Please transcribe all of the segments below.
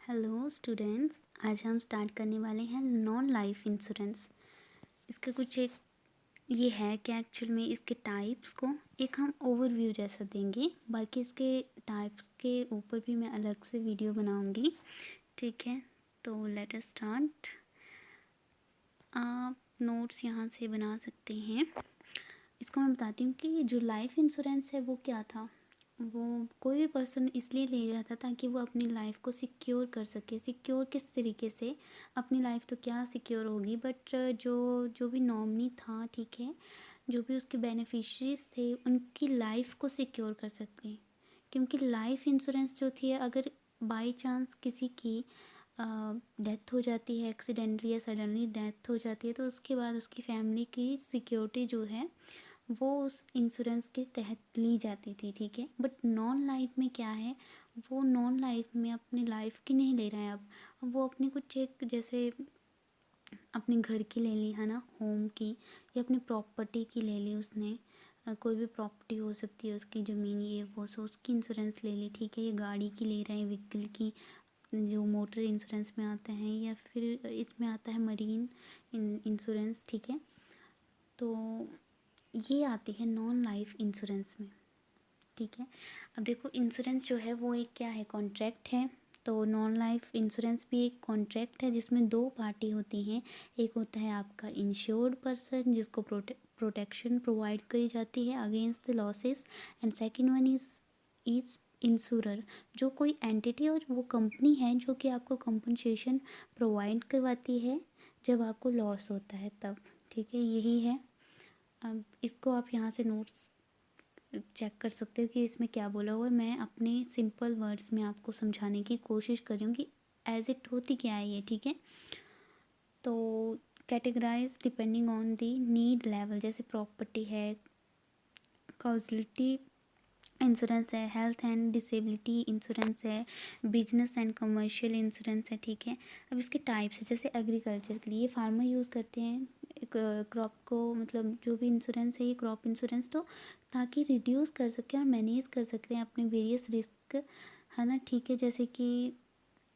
Hello students, आज हम start करने वाले हैं नॉन लाइफ इंश्योरेंस। इसका कुछ एक ये है कि एक्चुअल में इसके टाइप्स को एक हम ओवरव्यू जैसा देंगे। बाकी इसके टाइप्स के ऊपर भी मैं अलग से वीडियो बनाऊंगी, ठीक है। तो लेट अस स्टार्ट। आप नोट्स यहाँ से बना सकते हैं। इसको मैं बताती हूँ कि जो लाइफ इंश्योरेंस है वो क्या था। वो कोई भी पर्सन इसलिए ले रहा था ताकि वो अपनी लाइफ को सिक्योर कर सके। सिक्योर किस तरीके से? अपनी लाइफ तो क्या सिक्योर होगी, बट जो जो भी नॉमिनी था, ठीक है, जो भी उसके बेनिफिशरीज थे उनकी लाइफ को सिक्योर कर सकते हैं। क्योंकि लाइफ इंश्योरेंस जो थी, अगर बाई चांस किसी की डेथ हो जाती है, एक्सीडेंटली या सडनली डेथ हो जाती है, तो उसके बाद उसकी फैमिली की सिक्योरिटी जो है वो उस इंश्योरेंस के तहत ली जाती थी, ठीक है। बट नॉन लाइफ में क्या है, वो नॉन लाइफ में अपनी लाइफ की नहीं ले रहा है। अब वो अपनी कुछ एक जैसे अपने घर की ले ली है ना, होम की, या अपनी प्रॉपर्टी की ले ली उसने। कोई भी प्रॉपर्टी हो सकती है उसकी, ज़मीन ये वो, सो उसकी इंश्योरेंस ले ली, ठीक है। ये गाड़ी की ले रहे हैं, व्हीकल की, जो मोटर इंश्योरेंस में आता है, या फिर इसमें आता है मरीन इंश्योरेंस, ठीक है। तो ये आती है नॉन लाइफ इंश्योरेंस में, ठीक है। अब देखो, इंश्योरेंस जो है वो एक क्या है, कॉन्ट्रैक्ट है। तो नॉन लाइफ इंश्योरेंस भी एक कॉन्ट्रैक्ट है जिसमें दो पार्टी होती हैं। एक होता है आपका इंश्योर्ड पर्सन, जिसको प्रोटेक्शन प्रोवाइड करी जाती है against the losses, and second one is insurer, जो कोई एंटिटी और वो कंपनी है जो कि आपको कंपनसेशन प्रोवाइड करवाती है जब आपको लॉस होता है तब, ठीक है। यही है। अब इसको आप यहाँ से नोट्स चेक कर सकते हो कि इसमें क्या बोला हुआ है। मैं अपने सिंपल वर्ड्स में आपको समझाने की कोशिश कर रही हूँ कि एज इट होती क्या है ये, ठीक है। तो categorize depending on the need level, जैसे प्रॉपर्टी है, कॉजलिटी इंश्योरेंस है, हेल्थ एंड डिसेबिलिटी इंश्योरेंस है, बिजनेस एंड कमर्शियल इंश्योरेंस है, ठीक है। अब इसके टाइप्स है, जैसे एग्रीकल्चर के लिए फार्मर यूज़ करते हैं क्रॉप को, मतलब जो भी इंश्योरेंस है ये क्रॉप इंश्योरेंस, तो ताकि रिड्यूस कर सकें और मैनेज कर सकते हैं अपने वेरियस रिस्क, है ना, ठीक है। जैसे कि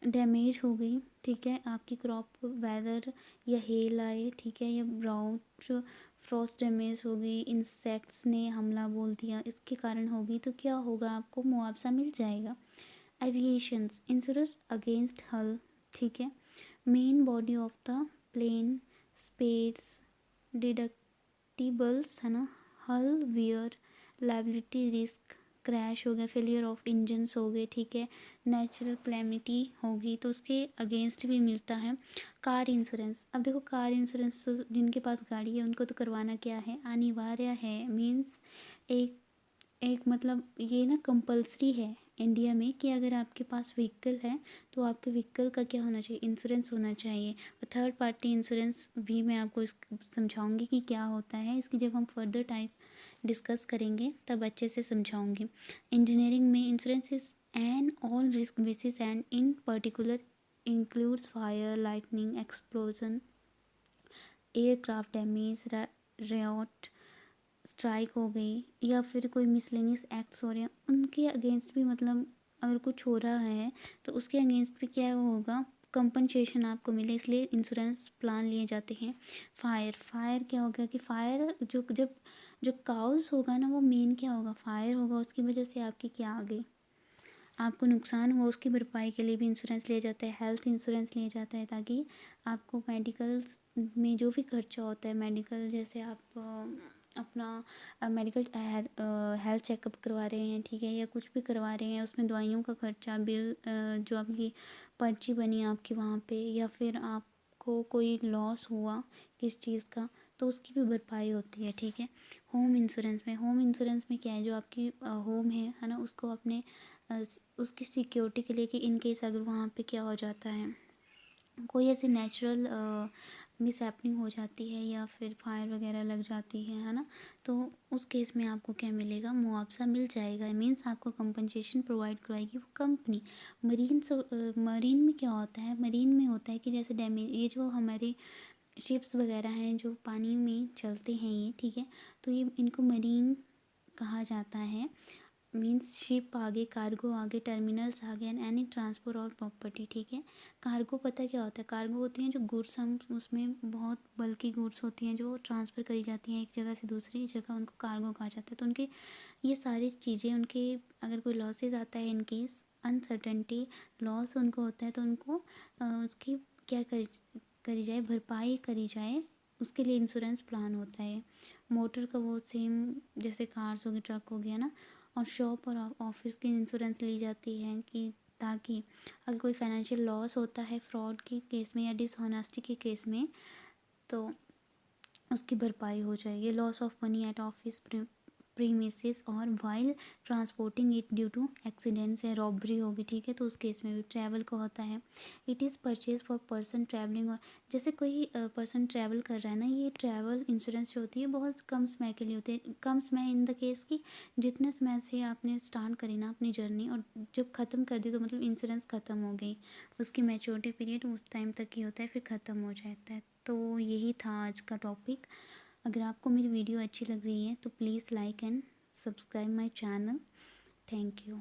डैमेज हो गई, ठीक है, आपकी क्रॉप वेदर या हेल आए, ठीक है, या ब्राउट फ्रॉस्ट डैमेज हो गई, इंसेक्ट्स ने हमला बोल दिया, इसके कारण होगी, तो क्या होगा, आपको मुआवजा मिल जाएगा। एविएशंस इंश्योरेंस अगेंस्ट हल, ठीक है, main body of the plane, space, deductibles, है ना, हल वियर, लाइबिलिटी रिस्क, क्रैश हो गया, फेलियर ऑफ इंजन्स हो गए, ठीक है, नेचुरल क्लैमिटी होगी तो उसके अगेंस्ट भी मिलता है। कार इंश्योरेंस, अब देखो कार इंश्योरेंस तो जिनके पास गाड़ी है उनको तो करवाना क्या है, अनिवार्य है। मीन्स एक एक मतलब ये ना कंपलसरी है इंडिया में कि अगर आपके पास व्हीकल है तो आपके व्हीकल का क्या होना चाहिए, इंश्योरेंस होना चाहिए। और थर्ड पार्टी इंश्योरेंस भी मैं आपको समझाऊंगी कि क्या होता है इसकी, जब हम फर्दर टाइप डिस्कस करेंगे तब अच्छे से समझाऊंगी। इंजीनियरिंग में insurance is an all risk basis and in particular includes fire, lightning, explosion, aircraft damage, rate strike हो गई, या फिर कोई मिसलेनियस एक्ट्स हो रहे हैं उनके अगेंस्ट भी, मतलब अगर कुछ हो रहा है तो उसके अगेंस्ट भी क्या होगा, कंपनसेशन आपको मिले, इसलिए इंश्योरेंस प्लान लिए जाते हैं। फायर, फायर क्या हो गया कि फायर जो जब जो काउस होगा ना, वो मेन क्या होगा, फायर होगा, उसकी वजह से आपकी क्या आ गई, आपको नुकसान हुआ, उसकी भरपाई के लिए भी इंश्योरेंस लिया जाता है। हेल्थ इंश्योरेंस लिया जाता है ताकि आपको मेडिकल में जो भी खर्चा होता है, मेडिकल जैसे आप अपना मेडिकल हेल्थ चेकअप करवा रहे हैं, ठीक है, या कुछ भी करवा रहे हैं, उसमें दवाइयों का खर्चा, बिल, जो आपकी पर्ची बनी आपकी वहाँ पे, या फिर आपको कोई लॉस हुआ किस चीज़ का, तो उसकी भी भरपाई होती है, ठीक है। होम इंश्योरेंस में, होम इंश्योरेंस में क्या है, जो आपकी होम है ना, उसको अपने उसकी सिक्योरिटी के लिए कि इन केस अगर वहाँ पे क्या हो जाता है, कोई ऐसी नेचुरल मिसहैपनिंग हो जाती है या फिर फायर वगैरह लग जाती है ना, तो उस केस में आपको क्या मिलेगा, मुआवजा मिल जाएगा। मीन्स आपको कंपनसेशन प्रोवाइड करवाएगी वो कंपनी। मरीन में क्या होता है, मरीन में होता है कि जैसे डैमेज, ये जो हमारे शिप्स वगैरह हैं जो पानी में चलते हैं ये, ठीक है, तो ये इनको मरीन कहा जाता है। मीन्स शिप आगे, कार्गो आगे, टर्मिनल्स आगे एंड एनी ट्रांसपोर्ट और प्रॉपर्टी, ठीक है। कार्गो पता क्या होता है? कार्गो होती हैं जो गुड्स, हम उसमें बहुत बल्कि गुड्स होती हैं जो ट्रांसफ़र करी जाती हैं एक जगह से दूसरी जगह, उनको कार्गो कहा जाता है। तो उनके ये सारी चीज़ें, उनके अगर कोई लॉसेस आता है, इन केस अनसर्टेनिटी लॉस उनको होता है, तो उनको उसकी क्या करी जाए, भरपाई करी जाए, उसके लिए इंश्योरेंस प्लान होता है। मोटर का वो सेम जैसे कार्स हो गए, ट्रक हो गया ना। और शॉप और ऑफिस की इंश्योरेंस ली जाती है कि ताकि अगर कोई फाइनेंशियल लॉस होता है फ्रॉड के केस में या डिसऑनेस्टी के केस में, तो उसकी भरपाई हो जाएगी। Loss of money at office premises और while transporting it due to accidents या रॉबरी होगी, ठीक है, तो उस केस में भी ट्रैवल का होता है। It is purchase for person travelling, और जैसे कोई पर्सन ट्रैवल कर रहा है ना, ये ट्रैवल इंश्योरेंस जो होती है बहुत कम समय के लिए होती है। कम समय इन द केस की जितने समय से आपने स्टार्ट करी ना अपनी जर्नी, और जब ख़त्म कर दी तो मतलब इंश्योरेंस ख़त्म हो गई, उसकी मैच्योरिटी पीरियड उस टाइम तक ही होता है, फिर ख़त्म हो जाता है। तो यही था आज का टॉपिक। अगर आपको मेरी वीडियो अच्छी लग रही है तो please like and subscribe my channel. Thank you.